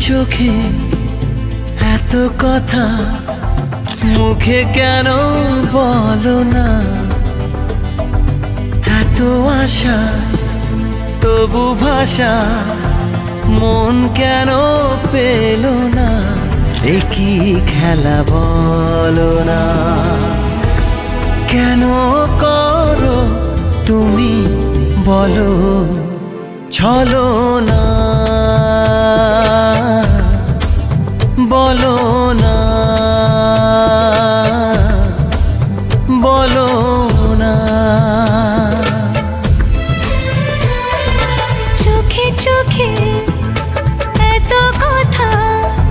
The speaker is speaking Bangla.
চোখে এত কথা মুখে কেন বলো না? এত আশা তবু ভাষা মন কেন পেল না? একই খেলা বলো না, কেন করো তুমি বলো ছলনা?